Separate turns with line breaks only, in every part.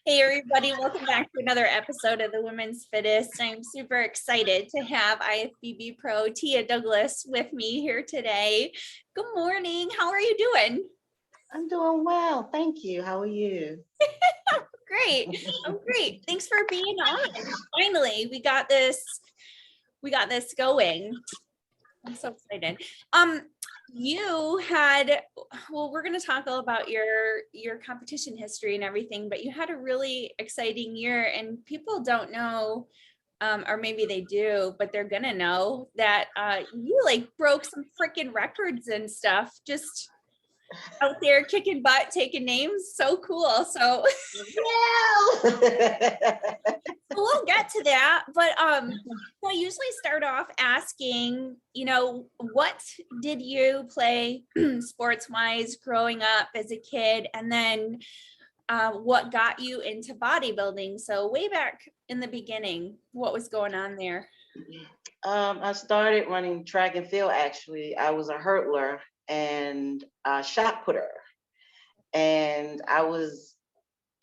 Hey everybody, welcome back to another episode of the Women's Fittest. I'm super excited to have IFBB Pro Tia Douglass with me here today. Good morning. How are you doing?
I'm doing well. Thank you. How are you?
Great. I'm great. Thanks for being on. Finally, we got this going. I'm so excited. We're going to talk all about your competition history and everything, but you had a really exciting year, and people don't know, or maybe they do, but they're gonna know that you like broke some freaking records and stuff, just out there kicking butt, taking names. So cool. So
Yeah.
we'll get to that, but I usually start off asking, what did you play sports wise growing up as a kid, and then what got you into bodybuilding? So way back in the beginning, what was going on there?
I started running track and field. Actually, I was a hurdler and a shot putter, and I was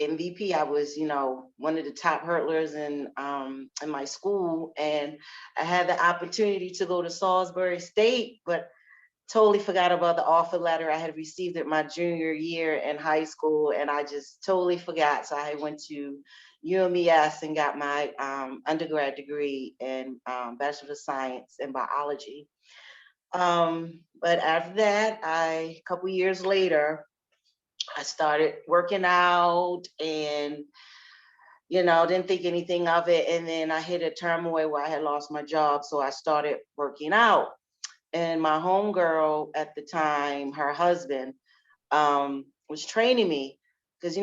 MVP. I was, one of the top hurdlers in my school, and I had the opportunity to go to Salisbury State, but totally forgot about the offer letter. I had received it my junior year in high school, and I just totally forgot. So I went to UMES and got my undergrad degree in Bachelor of Science in biology. But after that, a couple years later, I started working out and, didn't think anything of it. And then I hit a turmoil where I had lost my job. So I started working out. And my homegirl at the time, her husband, was training me because,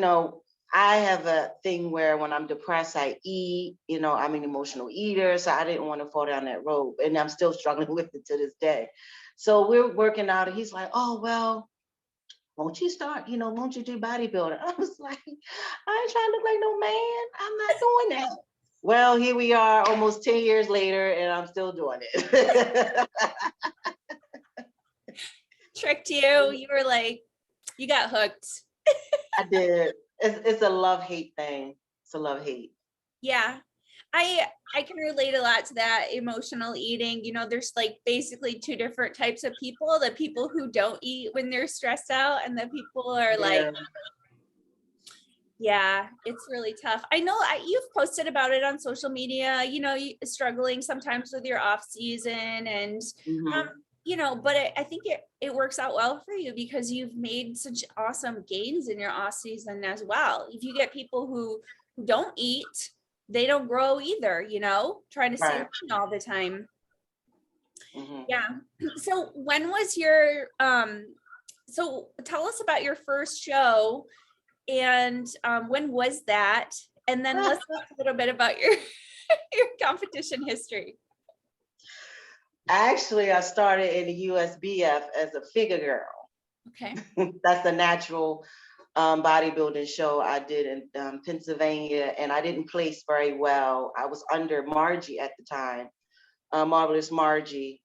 I have a thing where when I'm depressed, I eat, I'm an emotional eater. So I didn't want to fall down that road. And I'm still struggling with it to this day. So we're working out and he's like, oh, well, won't you start, won't you do bodybuilding? I was like, I ain't trying to look like no man. I'm not doing that. Well, here we are almost 10 years later and I'm still doing it.
Tricked you. You were like, you got hooked.
I did. It's a love-hate thing. It's a love-hate.
Yeah. I can relate a lot to that emotional eating. There's like basically two different types of people: the people who don't eat when they're stressed out, and the people are like, yeah, it's really tough. I know you've posted about it on social media, struggling sometimes with your off season and, but I think it works out well for you because you've made such awesome gains in your off season as well. If you get people who don't eat, they don't grow either, trying to stay lean all the time. Yeah. So when was your, so tell us about your first show and when was that? And then let's talk a little bit about your competition history.
Actually, I started in the USBF as a figure girl.
Okay.
That's the natural bodybuilding show I did in Pennsylvania, and I didn't place very well. I was under Margie at the time, Marvelous Margie.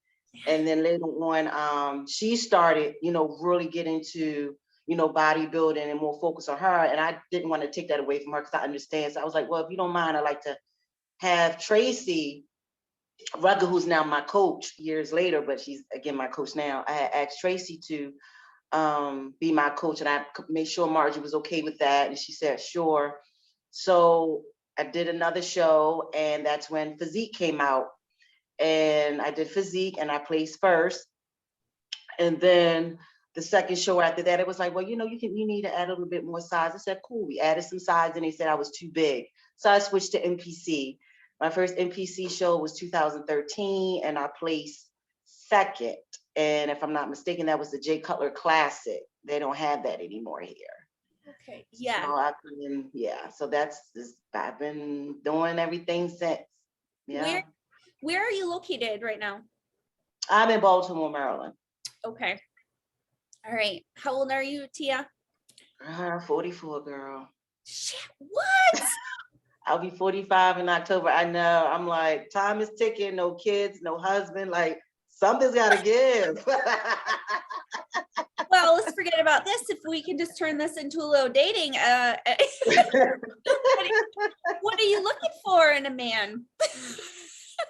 And then later on, she started, really get into, bodybuilding and more focus on her. And I didn't want to take that away from her because I understand. So I was like, well, if you don't mind, I'd like to have Tracy Rugger, who's now my coach years later, but she's again my coach now. I had asked Tracy to be my coach, and I made sure Margie was okay with that, and she said sure. So I did another show, and that's when Physique came out, and I did Physique, and I placed first. And then the second show after that, it was like, well, you need to add a little bit more size. I said, cool. We added some size, and they said I was too big, so I switched to NPC. My first NPC show was 2013, and I placed second. And if I'm not mistaken, that was the Jay Cutler Classic. They don't have that anymore here.
Okay. Yeah.
So I've been doing everything since. Yeah.
Where are you located right now?
I'm in Baltimore, Maryland.
Okay. All right. How old are you, Tia?
44, girl.
Shit, what?
I'll be 45 in October. I know. I'm like, time is ticking. No kids, no husband. Like, something's got to give.
Well, forget about this. If we can just turn this into a little dating, what are you looking for in a man?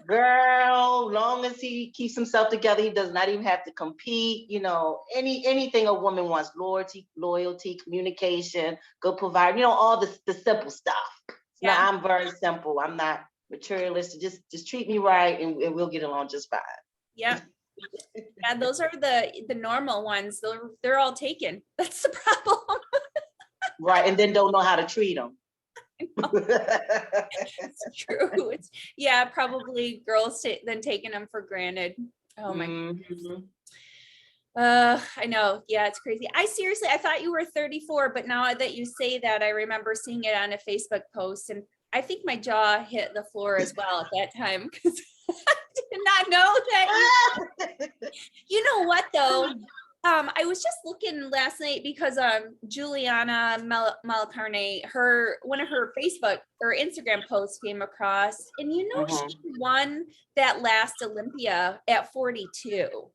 Girl, long as he keeps himself together, he does not even have to compete. Anything a woman wants: loyalty, communication, good provider. All the simple stuff. No,
Yeah.
I'm very simple. I'm not materialistic. Just treat me right, and we'll get along just fine.
Yeah. Yeah, those are the normal ones. They're all taken. That's the problem.
Right, and then don't know how to treat them.
It's true. Yeah, probably girls then taking them for granted. Oh my.
Mm-hmm.
I know. Yeah, it's crazy. I thought you were 34, but now that you say that, I remember seeing it on a Facebook post, and I think my jaw hit the floor as well at that time because I did not know that. You know what though? I was just looking last night because Juliana Malacarne, one of her Facebook or Instagram posts came across, and she won that last Olympia at 42.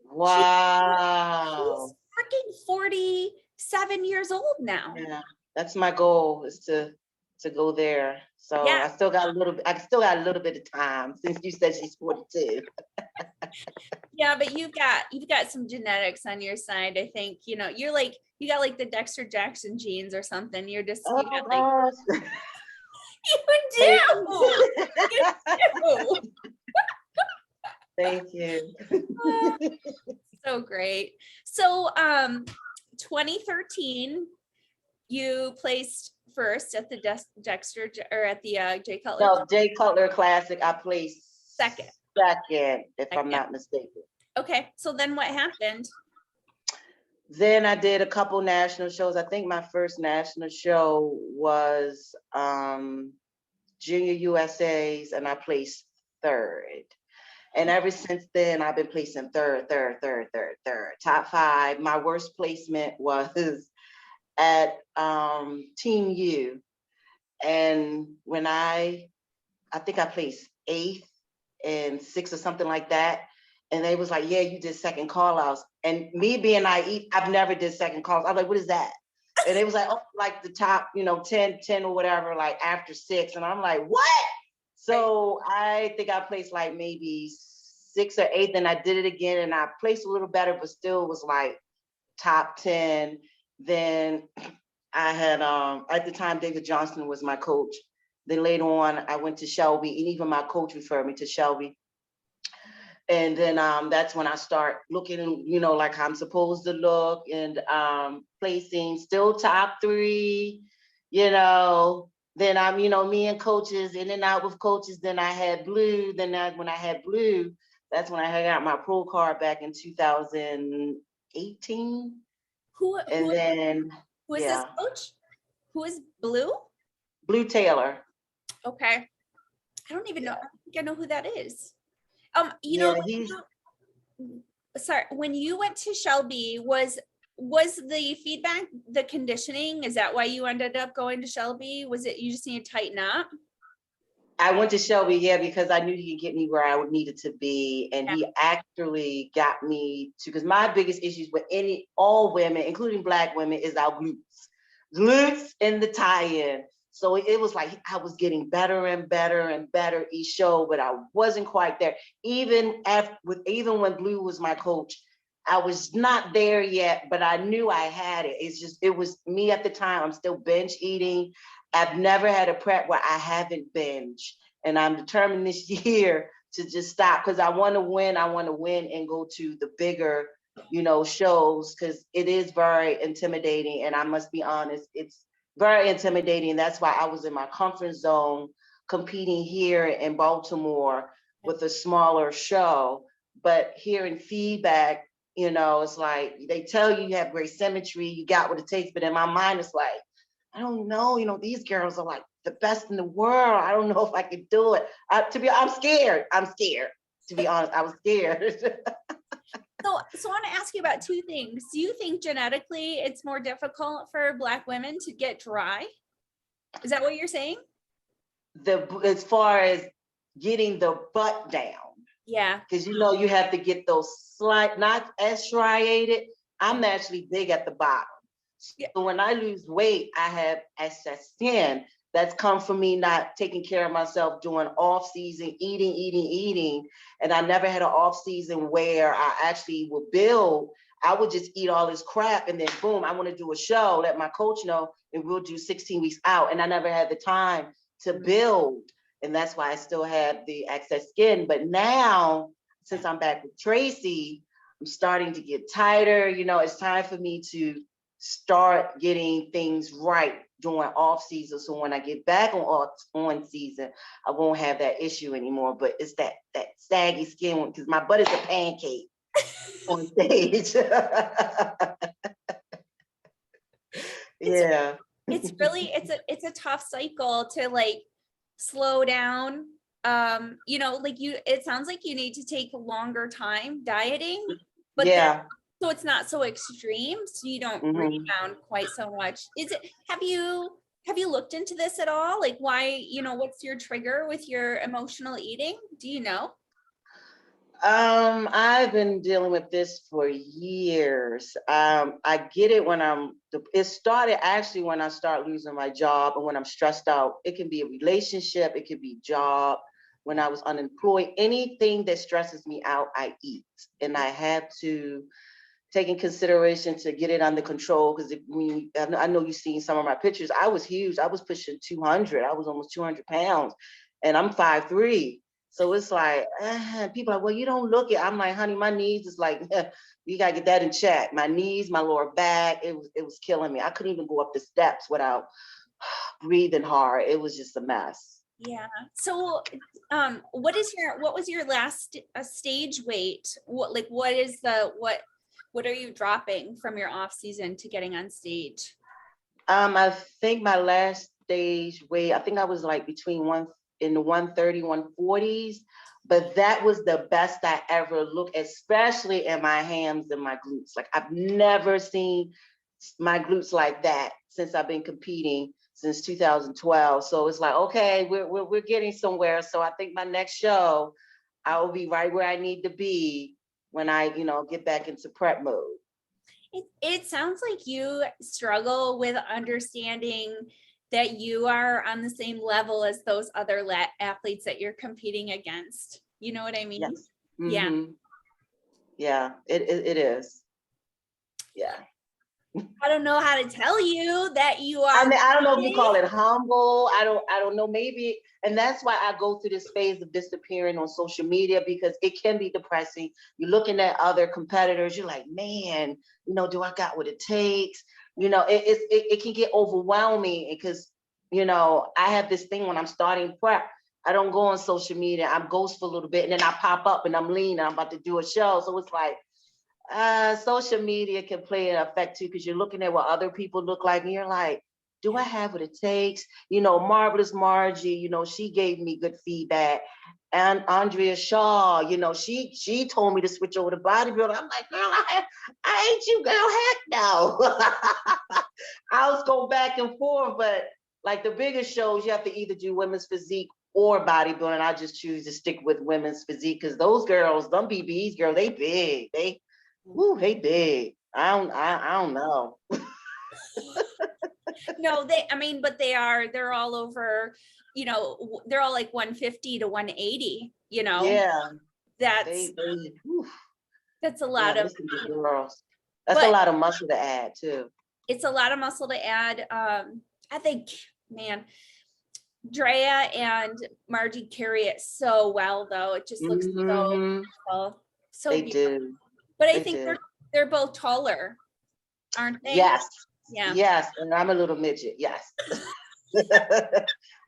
Wow.
She's freaking 47 years old now.
Yeah, that's my goal, is to go there. So
Yeah.
I still got a little bit of time, since you said she's 42.
Yeah, but you've got some genetics on your side. I think, you got like the Dexter Jackson genes or something. You're just
Oh,
you got like
gosh.
you do.
Thank you.
So great. So 2013, you placed first at the Dexter or at the Jay Cutler.
No, Jay Cutler Classic, I placed
Second,
if I'm not mistaken.
Okay, so then what happened?
Then I did a couple national shows. I think my first national show was Junior USA's, and I placed third. And ever since then, I've been placing third, top 5. My worst placement was at Team U. And when I think I placed 8th and 6th or something like that. And they was like, yeah, you did second call outs. And me being naive, I've never did second calls. I'm like, what is that? And it was like, oh, like the top, 10 or whatever, like after 6. And I'm like, what? So I think I placed like maybe 6th or 8th, and I did it again, and I placed a little better, but still was like top 10. Then I had, at the time, David Johnston was my coach. Then later on, I went to Shelby, and even my coach referred me to Shelby. And then that's when I start looking, like I'm supposed to look, and placing still top 3, Then I'm, me and coaches, in and out with coaches. Then I had blue. Then when I had blue, that's when I got my pro card back in 2018.
Who
Then
who is this coach? Who is Blue?
Blue Taylor.
Okay. I don't even know. I don't think I know who that is. Sorry, when you went to Shelby, was the feedback the conditioning? Is that why you ended up going to Shelby? Was it you just need to tighten up?
I went to Shelby, because I knew he could get me where I would needed to be. And he actually got me to, because my biggest issues with all women, including Black women, is our glutes in the tie-in. So it was like I was getting better and better and better each show, but I wasn't quite there. Even when Blue was my coach, I was not there yet, but I knew I had it. It was me at the time. I'm still binge eating. I've never had a prep where I haven't binged. And I'm determined this year to just stop, because I want to win. I want to win and go to the bigger, shows, because it is very intimidating. And I must be honest, it's very intimidating. That's why I was in my comfort zone competing here in Baltimore with a smaller show. But hearing feedback, it's like they tell you have great symmetry, you got what it takes. But in my mind, it's like, I don't know, these girls are like the best in the world. I don't know if I could do it. I'm scared. To be honest, I was scared.
So I want to ask you about 2 things. Do you think genetically it's more difficult for Black women to get dry? Is that what you're saying?
As far as getting the butt down.
Yeah.
Because you have to get those slight, not as striated, I'm naturally big at the bottom.
Yeah.
So when I lose weight, I have excess skin. That's come from me not taking care of myself, doing off season, eating. And I never had an off season where I actually would build. I would just eat all this crap and then boom, I want to do a show, let my coach know, and we'll do 16 weeks out. And I never had the time to build. And that's why I still have the excess skin. But now, since I'm back with Tracy, I'm starting to get tighter. You know, it's time for me to start getting things right during off season. So when I get back on season, I won't have that issue anymore. But it's that saggy skin because my butt is a pancake on stage. Yeah.
It's really, it's a tough cycle to like slow down. You know, like it sounds like you need to take a longer time dieting, but
Yeah.
so it's not so extreme, so you don't rebound quite so much. Have you looked into this at all? Like why, you know, what's your trigger with your emotional eating? Do you know?
I've been dealing with this for years. I get it when it started actually when I start losing my job and when I'm stressed out. It can be a relationship, it could be job. When I was unemployed, anything that stresses me out, I eat. And I have to take in consideration to get it under control. Because I know you've seen some of my pictures. I was huge. I was pushing 200. I was almost 200 pounds. And I'm 5'3". So it's like, people are like, well, you don't look it. I'm like, honey, my knees is like, you gotta get that in check. My knees, my lower back, it was killing me. I couldn't even go up the steps without breathing hard. It was just a mess.
Yeah. So, what was your last stage weight? What are you dropping from your off season to getting on stage?
I think my last stage weight, I think I was like in the 130, 140s, but that was the best I ever looked, especially in my hams and my glutes. Like I've never seen my glutes like that since I've been competing since 2012. So it's like, okay, we're getting somewhere. So I think my next show, I will be right where I need to be when I, get back into prep mode.
It sounds like you struggle with understanding that you are on the same level as those other athletes that you're competing against. You know what I mean?
Yes.
Yeah.
Yeah, it is. Yeah.
I don't know how to tell you that you are.
I mean, I don't know if you call it humble. I don't know. Maybe, and that's why I go through this phase of disappearing on social media because it can be depressing. You're looking at other competitors. You're like, man, do I got what it takes? It can get overwhelming because I have this thing when I'm starting prep. I don't go on social media. I'm ghost for a little bit, and then I pop up and I'm lean and I'm about to do a show. So it's like. Social media can play an effect too because you're looking at what other people look like and you're like, do I have what it takes? Marvelous Margie, she gave me good feedback. And Andrea Shaw, she told me to switch over to bodybuilding. I'm like, girl, I ain't you, girl. Heck no. I was going back and forth, but like the biggest shows, you have to either do women's physique or bodybuilding. I just choose to stick with women's physique because those girls, them BBs, girl, they big. They big. I don't know.
No, but they're all over, they're all like 150 to 180,
Yeah.
That's a lot of
girls. That's a lot of muscle to add too.
It's a lot of muscle to add. I think, man, Drea and Margie carry it so well though. It just looks so beautiful. So
they
beautiful.
do.
But I think they're both taller, aren't they?
Yes.
Yeah.
Yes. And I'm a little midget. Yes.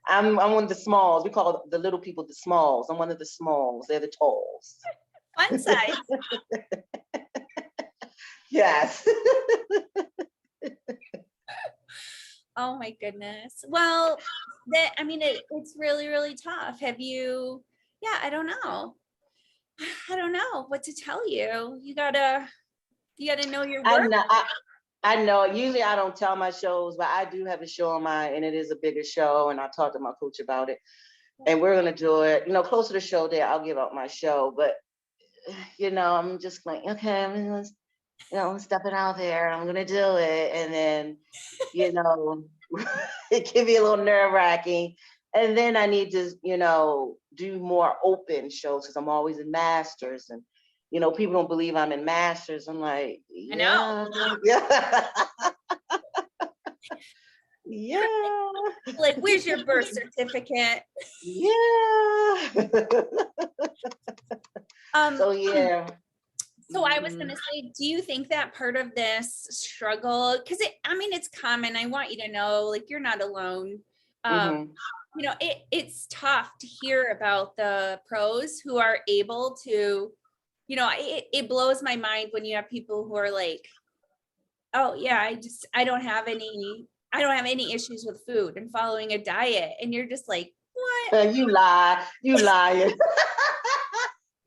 I'm one of the smalls. We call the little people the smalls. I'm one of the smalls. They're the talls.
Fun size.
Yes.
Oh my goodness. Well, it's really, really tough. I don't know. I don't know what to tell you. You gotta know your work.
I know. Usually I don't tell my shows, but I do have a show on mine and it is a bigger show. And I talked to my coach about it and we're going to do it, closer to the show day, I'll give out my show. But, I'm just like, okay, I'm stepping out there, I'm gonna do it. And then, it can be a little nerve-wracking. And then I need to, do more open shows because I'm always in masters. And, people don't believe I'm in masters. I'm like,
I know.
yeah. Yeah.
Like, where's your birth certificate?
Yeah. So yeah.
So I was going to say, do you think that part of this struggle, because it's common. I want you to know, like, you're not alone. It's tough to hear about the pros who are able to, it blows my mind when you have people who are like, oh yeah, I don't have any issues with food and following a diet. And you're just like, what?
You lie. You lying.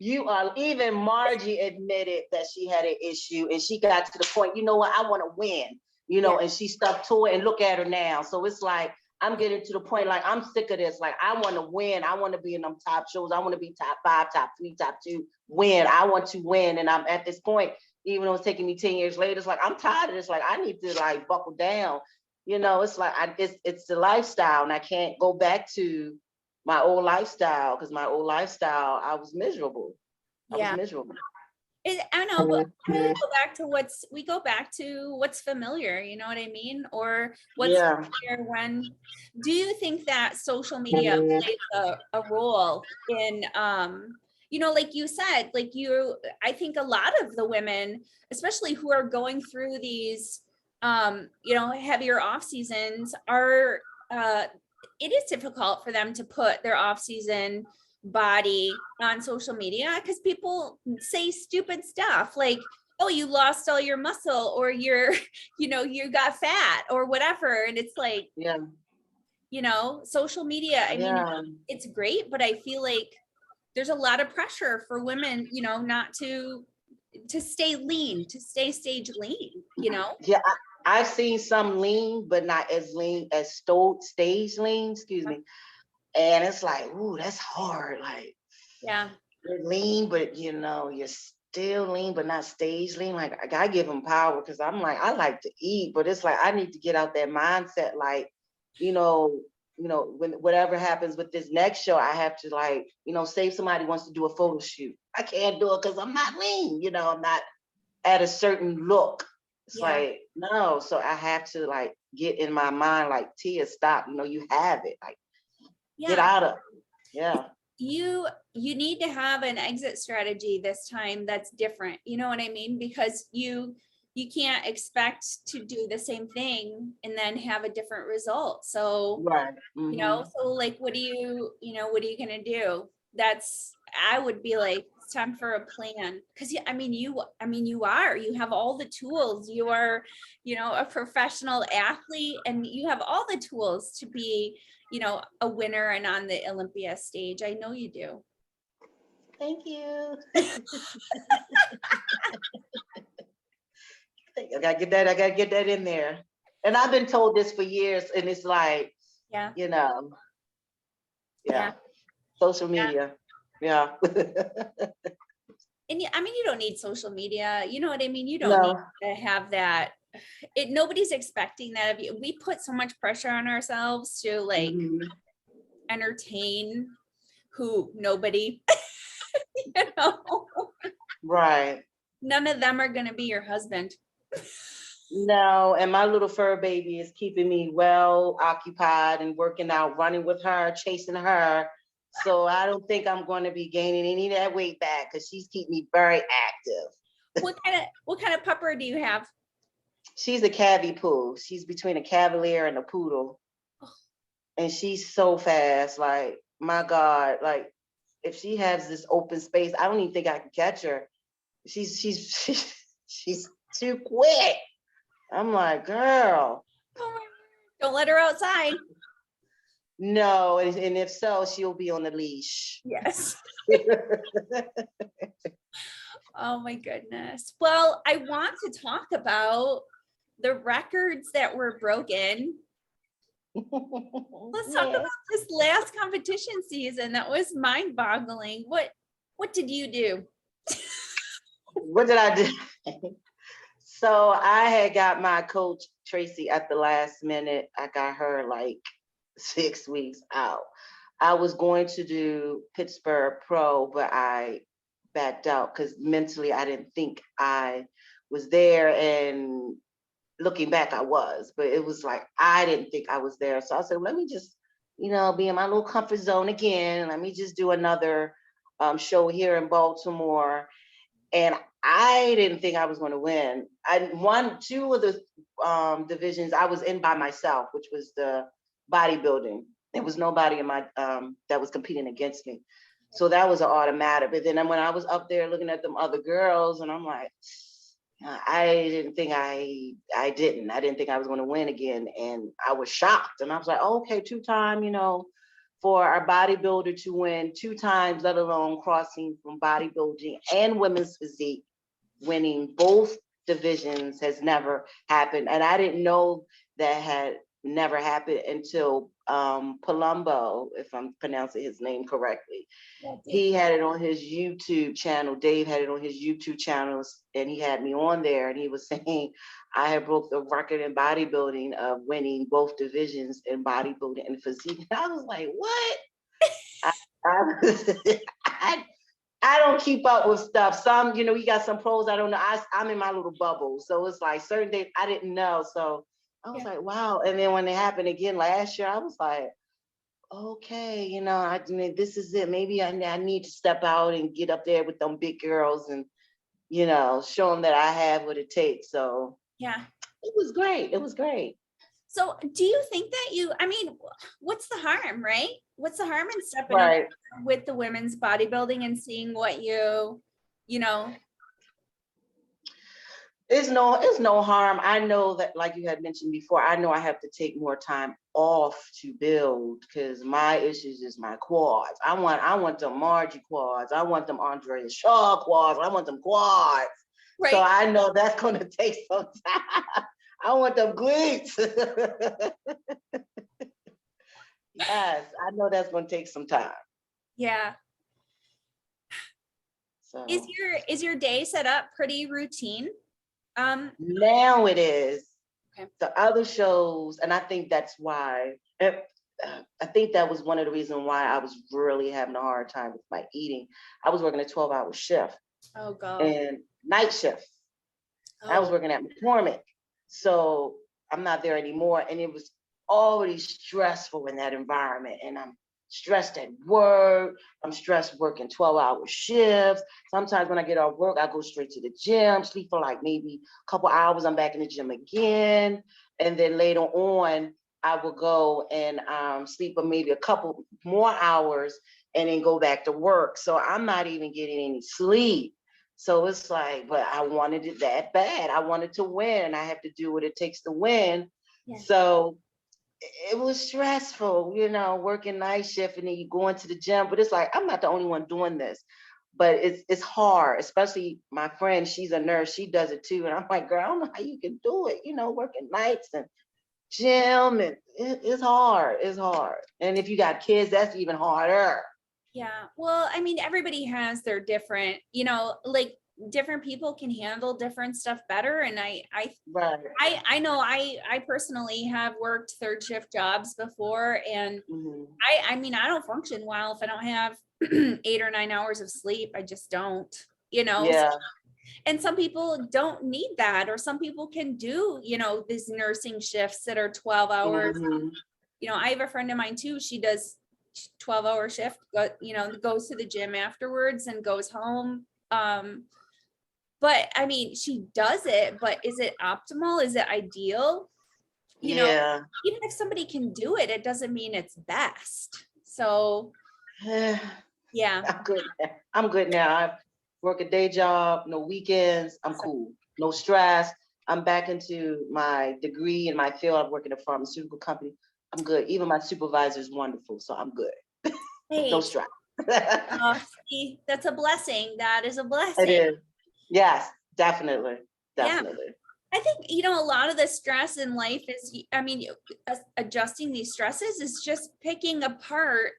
You are, even Margie admitted that she had an issue and she got to the point, I want to win, and she stuck to it, and look at her now. So it's like, I'm getting to the point, like, I'm sick of this. Like, I want to win. I want to be in them top shows. I want to be top 5, top 3, top 2, win. I want to win. And I'm at this point, even though it's taking me 10 years later, it's like, I'm tired of this. Like, I need to like buckle down. It's like, it's the lifestyle, and I can't go back to my old lifestyle, because my old lifestyle, I was miserable. I was miserable.
I know, but we go back to what's familiar, you know what I mean? Or what's familiar when, do you think that social media plays a role in, like you said, I think a lot of the women, especially who are going through these, heavier off seasons are, it is difficult for them to put their off season body on social media because people say stupid stuff like, oh, you lost all your muscle, or you're, you got fat or whatever. And it's like, social media, I mean, it's great, but I feel like there's a lot of pressure for women, not to stay lean, to stay stage lean,
Yeah, I've seen some lean, but not as lean as stage lean, excuse me. And it's like, ooh, that's hard. Like, you're lean, but you're still lean, but not stage lean. Like, I give them power, because I'm like, I like to eat, but it's like, I need to get out that mindset. Like, when whatever happens with this next show, I have to, like, say if somebody wants to do a photo shoot, I can't do it because I'm not lean, I'm not at a certain look. It's like, no. So I have to, like, get in my mind, like, Tia, stop, you have it. Like, get out of it.
You need to have an exit strategy this time that's different, you know what I mean? Because you can't expect to do the same thing and then have a different result. So so like, what are you gonna do? I would be like, it's time for a plan, because you have all the tools. You are, a professional athlete, and you have all the tools to be, a winner and on the Olympia stage. I know you do.
Thank you. I gotta get that in there. And I've been told this for years, and it's like, social media.
And you don't need social media. You know what I mean? You don't need to have that. Nobody's expecting that of you. We put so much pressure on ourselves to, like, entertain nobody,
Right.
None of them are going to be your husband.
No, and my little fur baby is keeping me well occupied and working out, running with her, chasing her. So I don't think I'm going to be gaining any of that weight back, because she's keeping me very active.
What kind of pupper do you have?
She's a Cavapoo. She's between a Cavalier and a Poodle. And she's so fast. Like, my God, like, if she has this open space, I don't even think I can catch her. She's too quick. I'm like, girl.
Oh my God. Don't let her outside.
No, and if so, she'll be on the leash.
Yes. Oh my goodness. Well, I want to talk about the records that were broken. Let's talk about this last competition season. That was mind-boggling. What did you do?
What did I do? So I had got my coach Tracy at the last minute. I got her like 6 weeks out. I was going to do Pittsburgh Pro, but I backed out because mentally I didn't think I was there. And looking back, I was, but it was like I didn't think I was there. So I said, let me just, be in my little comfort zone again. Let me just do another show here in Baltimore. And I didn't think I was going to win. I won 2 of the divisions I was in by myself, which was the bodybuilding. There was nobody in my that was competing against me. So that was an automatic. But then when I was up there looking at them other girls, and I'm like, I didn't think I didn't think I was going to win again. And I was shocked. And I was like, oh, okay, 2-time, for our bodybuilder to win 2 times, let alone crossing from bodybuilding and women's physique, winning both divisions has never happened. And I didn't know that had never happened until Palumbo, if I'm pronouncing his name correctly. He had it on his YouTube channel. Dave had it on his YouTube channels, and he had me on there, and he was saying I had broke the record in bodybuilding of winning both divisions in bodybuilding and physique. And I was like, what? I don't keep up with stuff. Some, you got some pros I don't know. I'm in my little bubble. So it's like certain days I didn't know. So I was like, wow. And then when it happened again last year, I was like, okay, I mean, this is it. Maybe I need to step out and get up there with them big girls and, show them that I have what it takes. So
yeah,
it was great. It was great.
So do you think that what's the harm, right? What's the harm in stepping up with the women's bodybuilding and seeing what you know?
It's no harm. I know that, like you had mentioned before, I know I have to take more time off to build because my issues is my quads. I want them Margie quads. I want them Andrea Shaw quads. I want them quads. Right. So I know that's going to take some time. I want them glutes. Yes, I know that's going to take some time.
Yeah. So is your day set up pretty routine?
Now it is. Okay. The other shows, and I think that's why, I think that was one of the reasons why I was really having a hard time with my eating. I was working a 12-hour shift.
Oh, God.
And night shift. Oh. I was working at McCormick. So I'm not there anymore. And it was already stressful in that environment. And I'm stressed at work. I'm stressed working 12-hour shifts. Sometimes when I get off work, I go straight to the gym, sleep for like maybe a couple hours. I'm back in the gym again. And then later on, I will go and sleep for maybe a couple more hours and then go back to work. So I'm not even getting any sleep. So it's like, but I wanted it that bad. I wanted to win, and I have to do what it takes to win. Yeah. So it was stressful, working night shift and then you go into the gym. But it's like, I'm not the only one doing this. But it's hard, especially my friend, she's a nurse. She does it too. And I'm like, girl, I don't know how you can do it, working nights and gym. And it's hard. It's hard. And if you got kids, that's even harder.
Yeah. Well, I mean, everybody has their different, like different people can handle different stuff better. And I know I personally have worked 3rd shift jobs before. And I mean, I don't function well if I don't have 8 or 9 hours of sleep. I just don't, Yeah. And some people don't need that, or some people can do, these nursing shifts that are 12 hours. I have a friend of mine too. She does 12-hour shift, goes to the gym afterwards and goes home. But I mean, she does it, but is it optimal? Is it ideal? Even if somebody can do it, it doesn't mean it's best. So yeah.
I'm good now. I work a day job, no weekends. I'm cool. No stress. I'm back into my degree in my field. I work in a pharmaceutical company. I'm good. Even my supervisor is wonderful, so I'm good. Hey. No stress.
See, that's a blessing. That is a blessing.
It is. Yes, definitely. Definitely.
Yeah. I think, a lot of the stress in life is, adjusting these stresses is just picking apart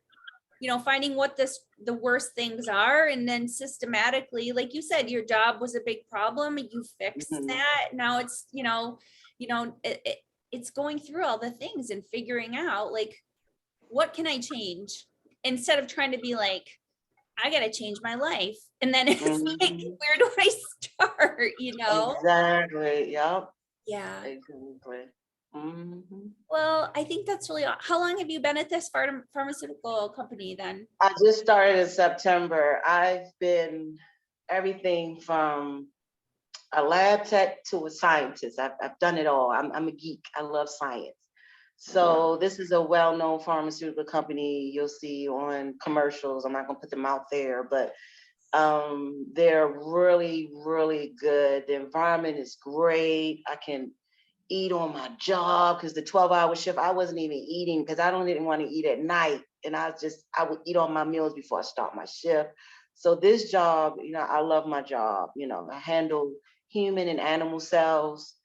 finding what the worst things are, and then systematically, like you said, your job was a big problem, you fixed that. Now it's, it's going through all the things and figuring out, like, what can I change, instead of trying to be like, I got to change my life. And then it's like, where do I start,
Exactly. Yep.
Yeah.
Exactly.
Well, I think that's really, how long have you been at this pharmaceutical company then?
I just started in September. I've been everything from a lab tech to a scientist. I've done it all. I'm a geek. I love science. So this is a well-known pharmaceutical company you'll see on commercials. I'm not gonna put them out there, but they're really, really good. The environment is great. I can eat on my job because the 12-hour shift, I wasn't even eating because I didn't want to eat at night. And I would eat on my meals before I start my shift. So this job, I love my job. I handle human and animal cells,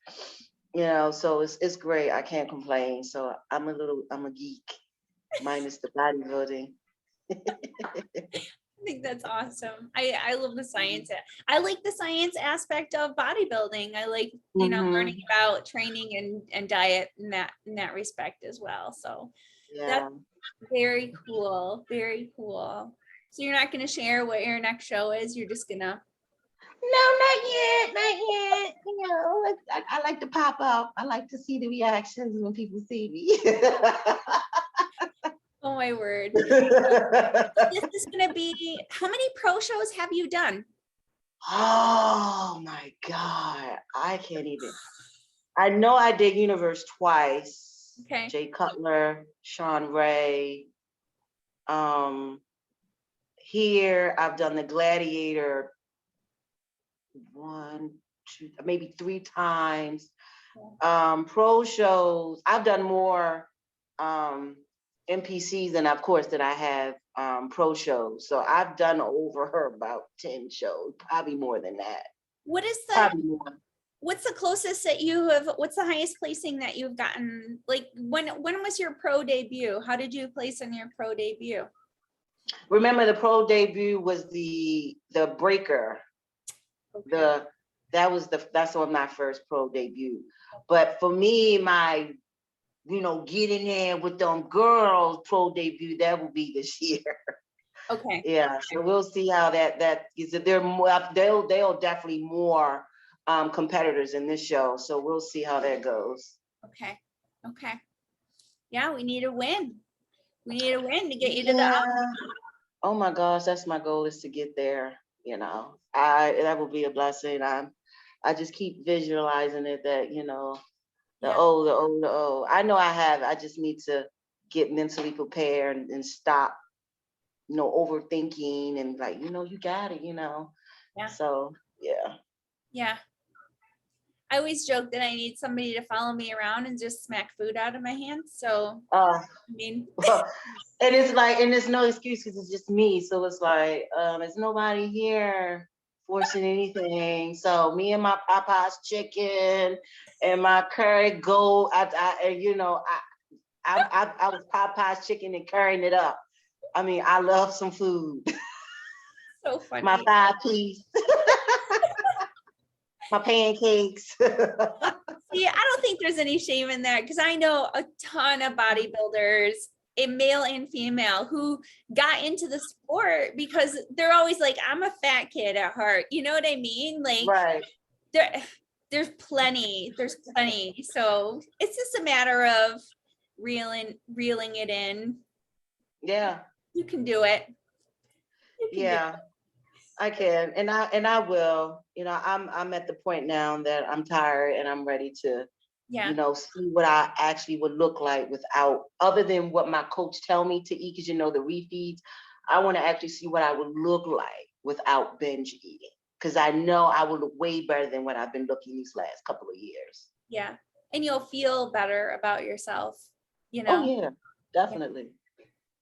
so it's great. I can't complain. So I'm a geek, minus the bodybuilding.
I think that's awesome. I love the science. I like the science aspect of bodybuilding. I like, learning about training and diet in that respect as well. So that's very cool. Very cool. So you're not going to share what your next show is. You're just gonna.
No, not yet. I like to pop up. I like to see the reactions when people see me.
Oh my word. This is going to be, how many pro shows have you done?
Oh my God. I can't even. I know I did Universe twice.
Okay.
Jay Cutler, Sean Ray. Here I've done the Gladiator 1, 2, maybe 3 times. Pro shows, I've done more NPCs than, of course, that I have pro shows. So I've done over about 10 shows, probably more than that.
What's the closest that you have, what's the highest placing that you've gotten? Like when was your pro debut? How did you place on your pro debut?
Remember, the pro debut was the breaker. Okay. That's on my first pro debut. But for me, my getting there with them girls pro debut, that will be this year.
Okay.
Yeah. So we'll see how that is. There more. They'll definitely more competitors in this show. So we'll see how that goes.
Okay. Okay. Yeah, we need a win. We need a win to get you to the.
Oh my gosh, that's my goal, is to get there. That will be a blessing. I just keep visualizing it, that the O. I know I have. I just need to get mentally prepared and stop, overthinking, and like, you got it,
Yeah.
So yeah.
Yeah. I always joke that I need somebody to follow me around and just smack food out of my hands. So I mean,
well, and it's like, and there's no excuse because it's just me. So it's like, there's nobody here forcing anything. So me and my Popeye's chicken and my curry goat, I was Popeye's chicken and currying it up. I mean, I love some food.
So funny.
My 5-piece. My pancakes.
See, I don't think there's any shame in that, because I know a ton of bodybuilders, male and female, who got into the sport because they're always like, I'm a fat kid at heart. You know what I mean? Like,
right.
There's plenty. So it's just a matter of reeling it in.
Yeah.
You can do it.
Yeah. I can, and I will. I'm at the point now that I'm tired and I'm ready to, see what I actually would look like without, other than what my coach tell me to eat, because the refeeds. I want to actually see what I would look like without binge eating, because I know I will look way better than what I've been looking these last couple of years.
Yeah, and you'll feel better about yourself.
Oh yeah, definitely.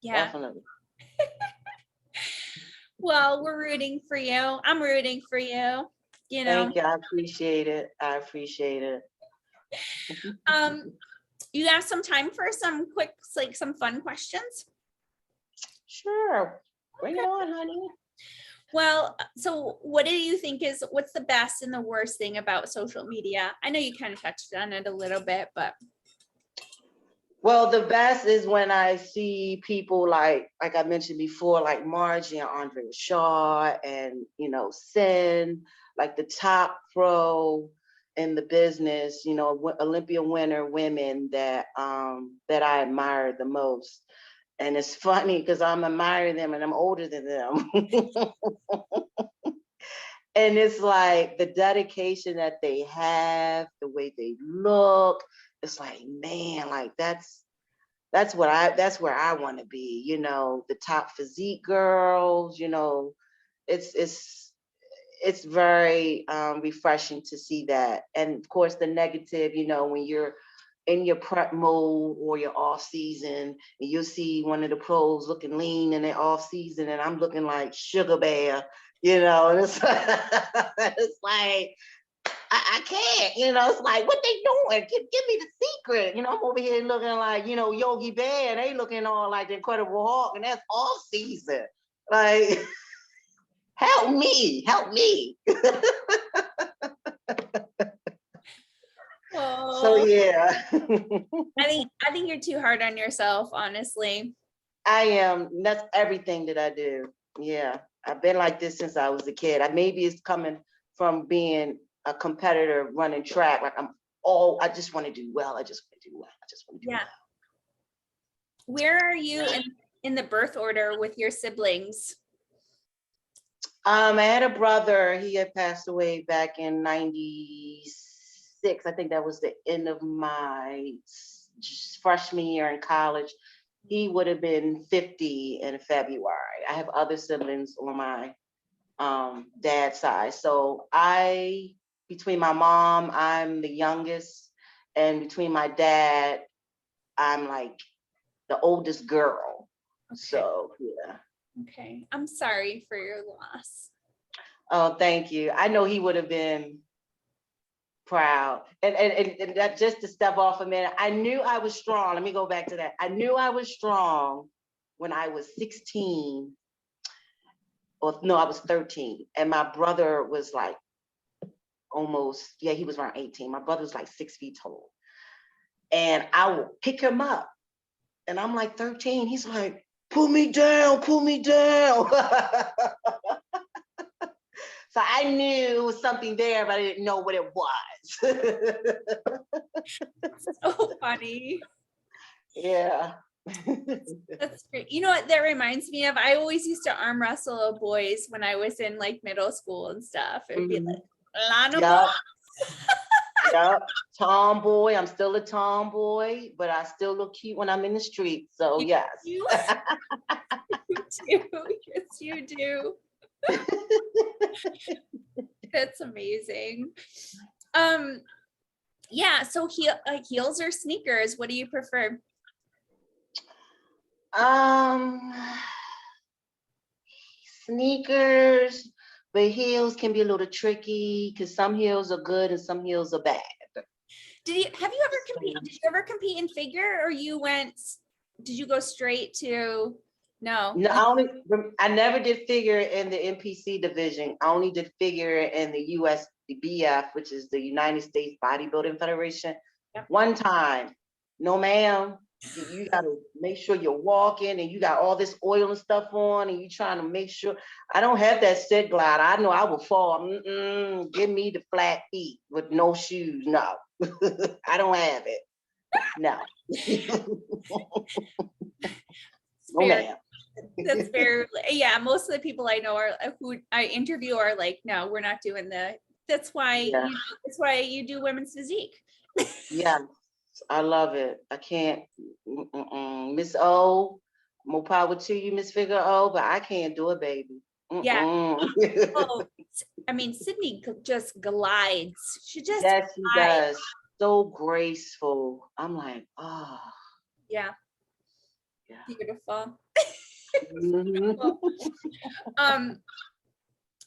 Yeah. Definitely. Well, we're rooting for you. I'm rooting for you.
Thank you. I appreciate it.
You have some time for some quick, some fun questions?
Sure. Bring it on, honey.
Well, so what do you think what's the best and the worst thing about social media? I know you kind of touched on it a little bit, but.
Well, the best is when I see people like I mentioned before, like Margie and Andre Shaw and, Sin, like the top pro in the business, Olympia winner women that I admire the most. And it's funny because I'm admiring them and I'm older than them. And it's like the dedication that they have, the way they look. It's like, man, like that's where I want to be, the top physique girls, it's very refreshing to see that. And of course the negative, when you're in your prep mode or your off season, and you'll see one of the pros looking lean in their off season and I'm looking like sugar bear, and it's, it's like, I can't, it's like, what they doing? Give me the secret. I'm over here looking like, Yogi Bear, and they looking all like the Incredible Hulk, and that's off season. Like, help me.
Oh,
So yeah.
I think you're too hard on yourself, honestly.
I am. That's everything that I do. Yeah. I've been like this since I was a kid. Maybe it's coming from being a competitor running track. Like I just want to do well. I just want to do well.
Where are you in the birth order with your siblings?
I had a brother. He had passed away back in '96. I think that was the end of my freshman year in college. He would have been 50 in February. I have other siblings on my dad's side. So between my mom, I'm the youngest, and between my dad, I'm like the oldest girl. Okay. So yeah.
Okay. I'm sorry for your loss.
Oh, thank you. I know he would have been proud. And that, just to step off a minute, I knew I was strong. Let me go back to that. I knew I was strong when I was 16. Or no, I was 13. And my brother was like he was around 18. My brother was like 6 feet tall. And I would pick him up. And I'm like 13. He's like, pull me down. So I knew it was something there, but I didn't know what it was.
So funny.
Yeah.
That's great. You know what that reminds me of? I always used to arm wrestle boys when I was in like middle school and stuff. It'd be like,
yep. Yep. Tomboy. I'm still a tomboy, but I still look cute when I'm in the street. So yes.
You do. Yes, you do. That's amazing. Yeah. So heels or sneakers? What do you prefer?
Sneakers, but heels can be a little tricky because some heels are good and some heels are bad.
Did you ever compete in figure, or did you go straight to? No,
I never did figure in the NPC division. I only did figure in the USBF, which is the United States Bodybuilding Federation. Yep. One time. No, ma'am. You got to make sure you're walking and you got all this oil and stuff on and you're trying to make sure. I don't have that sit glide. I know I will fall. Give me the flat feet with no shoes. No, I don't have it. No. No, ma'am.
That's very, yeah. Most of the people I know who I interview are like, no, we're not doing that. That's why, that's why you do women's physique.
Yeah. I love it. I can't, Miss O, more power to you, Miss Figure O, but I can't do it, baby.
Yeah. Oh, I mean, Sydney just glides. She
yes, she does. So graceful. I'm like, oh.
Yeah. Beautiful.
Mm-hmm.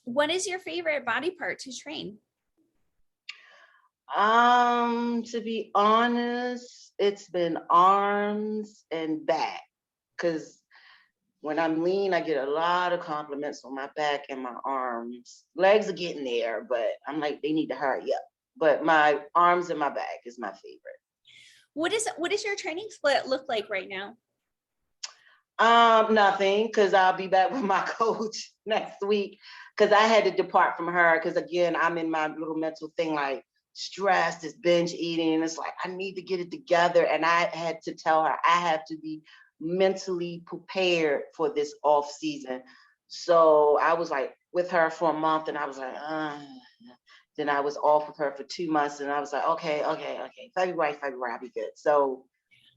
What is your favorite body part to train?
To be honest, it's been arms and back, because when I'm lean, I get a lot of compliments on my back and my arms. Legs are getting there, but I'm like, they need to hurry up. But my arms and my back is my favorite.
What is your training split look like right now?
Nothing, because I'll be back with my coach next week. Because I had to depart from her. Because again, I'm in my little mental thing, like stress, this binge eating. It's like I need to get it together, and I had to tell her I have to be mentally prepared for this off season. So I was like with her for a month, and I was like, then I was off with her for 2 months, and I was like, okay. February, I'll be good. So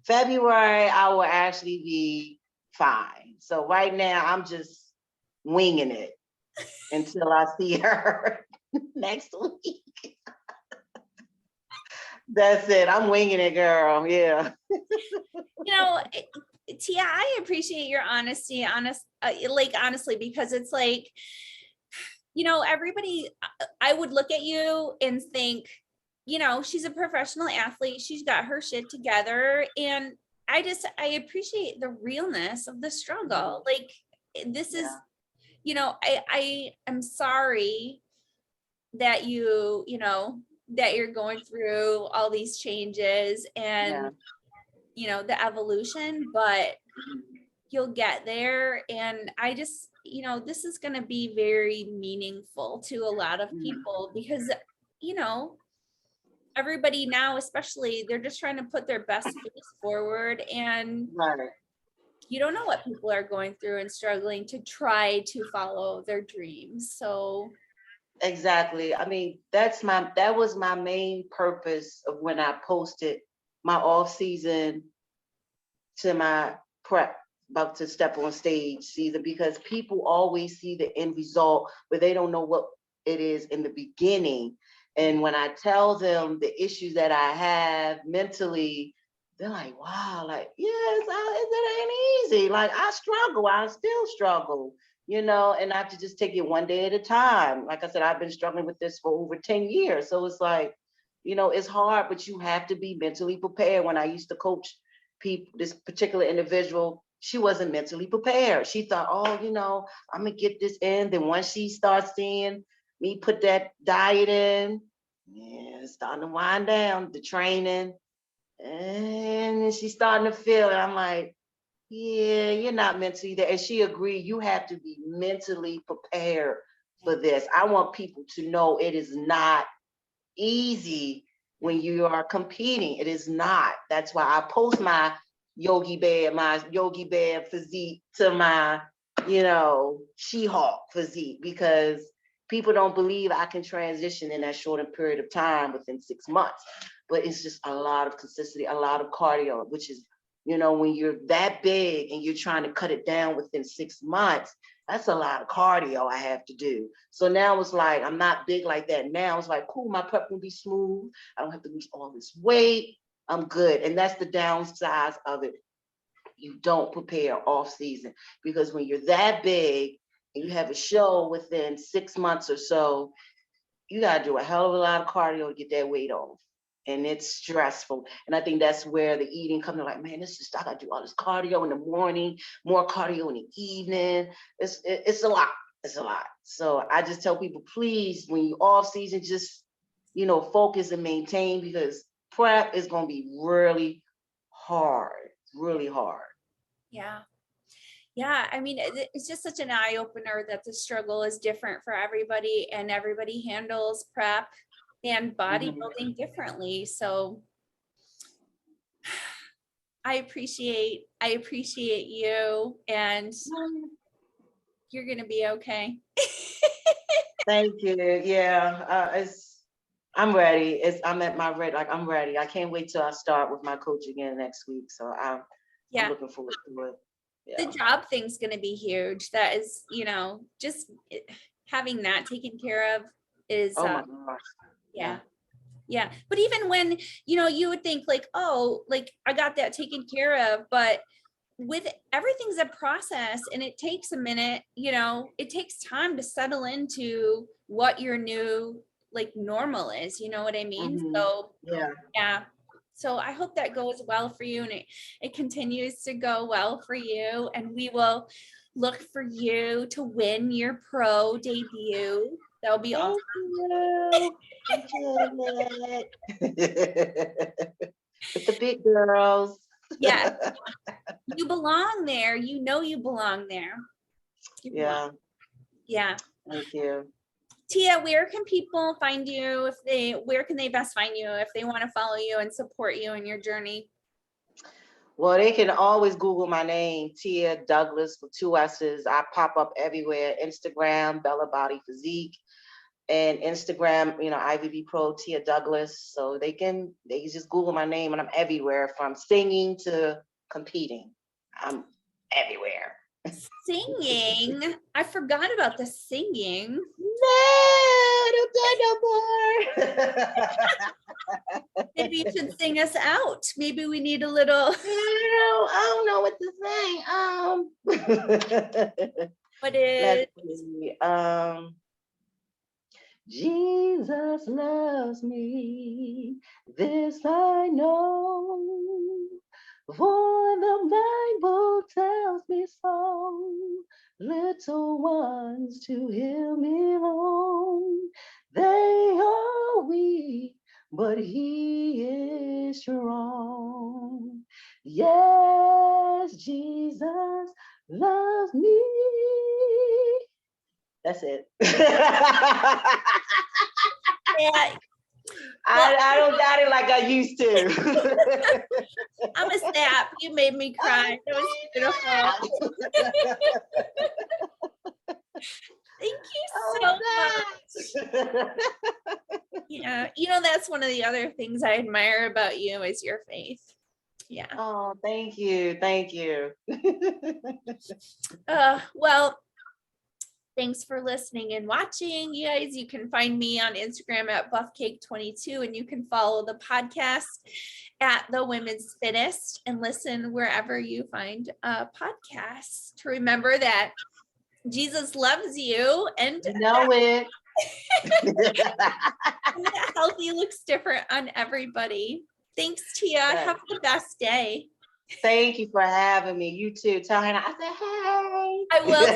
February, I will actually be fine. So right now, I'm just winging it until I see her next week. That's it. I'm winging it, girl. Yeah.
You know, Tia, I appreciate your honesty, honestly, because it's like, you know, everybody, I would look at you and think, you know, she's a professional athlete. She's got her shit together. And I appreciate the realness of the struggle. Like this is, you know, I am sorry that you know, that you're going through all these changes and, you know, the evolution, but you'll get there. And I just, you know, this is going to be very meaningful to a lot of people because, you know, everybody now, especially, they're just trying to put their best face forward, and you don't know what people are going through and struggling to try to follow their dreams. So
exactly. I mean, that was my main purpose of when I posted my off season to my prep, about to step on stage season, because people always see the end result, but they don't know what it is in the beginning. And when I tell them the issues that I have mentally, they're like, wow, like, yes, it ain't easy. Like I still struggle, you know, and I have to just take it one day at a time. Like I said, I've been struggling with this for over 10 years. So it's like, you know, it's hard, but you have to be mentally prepared. When I used to coach people, this particular individual, she wasn't mentally prepared. She thought, oh, you know, I'm gonna get this in. Then once she starts seeing me put that diet in, yeah, it's starting to wind down the training, and she's starting to feel it. I'm like, yeah, you're not mentally there. And she agreed, you have to be mentally prepared for this. I want people to know it is not easy when you are competing. It is not. That's why I post my yogi bear physique to my, you know, She-Hulk physique, because people don't believe I can transition in that short period of time within 6 months. But it's just a lot of consistency, a lot of cardio, which is, you know, when you're that big and you're trying to cut it down within 6 months, that's a lot of cardio I have to do. So now it's like, I'm not big like that. Now it's like, cool, my prep will be smooth. I don't have to lose all this weight. I'm good. And that's the downside of it. You don't prepare off season, because when you're that big and you have a show within 6 months or so, you got to do a hell of a lot of cardio to get that weight off. And it's stressful. And I think that's where the eating comes in, like, man, this is, I got to do all this cardio in the morning, more cardio in the evening. It's a lot. It's a lot. So I just tell people, please, when you off season, just, you know, focus and maintain, because prep is going to be really hard, really hard.
yeah. Yeah, I mean, it's just such an eye opener that the struggle is different for everybody, and everybody handles prep and bodybuilding differently. So I appreciate you, and you're going to be okay.
Thank you. Yeah, I'm ready. I'm at my ready. Like, I'm ready. I can't wait till I start with my coach again next week. So I'm looking forward to it. Yeah.
The job thing's going to be huge. That is, you know, just having that taken care of is,
oh my gosh.
Yeah. But even when, you know, you would think like, oh, like I got that taken care of, but with everything's a process, and it takes a minute, you know, it takes time to settle into what your new like normal is, you know what I mean? So yeah. So I hope that goes well for you, and it continues to go well for you, and we will look for you to win your pro debut. That would be awesome.
Thank you. With the big girls.
Yeah. You belong there. You know you belong there. You belong. Yeah.
Thank you.
Tia, where can people find you where can they best find you if they want to follow you and support you in your journey?
Well, they can always Google my name, Tia Douglass with 2 S's. I pop up everywhere. Instagram, Bella Body Physique, and Instagram, IFBB Pro Tia Douglass. So they can just Google my name, and I'm everywhere from singing to competing. I'm everywhere.
Singing? I forgot about the singing.
No, don't do it no more.
Maybe you should sing us out. Maybe we need a little.
I don't know what to sing.
What is?
Let's see. Jesus loves me, this I know, for the Bible tells me so. Little ones to him belong. They are weak, but he is strong. Yes, Jesus loves me. That's it.
Yeah.
I don't got it like I used to.
I'm a sap. You made me cry. That was beautiful. Thank you so much. Yeah, that's one of the other things I admire about you is your faith. Yeah.
Oh, thank you. Thank you.
Well, thanks for listening and watching. You guys, you can find me on Instagram at buffcake22, and you can follow the podcast at The Women's Fittest and listen wherever you find a podcast. To remember that Jesus loves you, and
you know it.
And that healthy looks different on everybody. Thanks, Tia.
Yes.
Have the best day.
Thank you for having me. You too. Tell Hannah I said hey.
I will.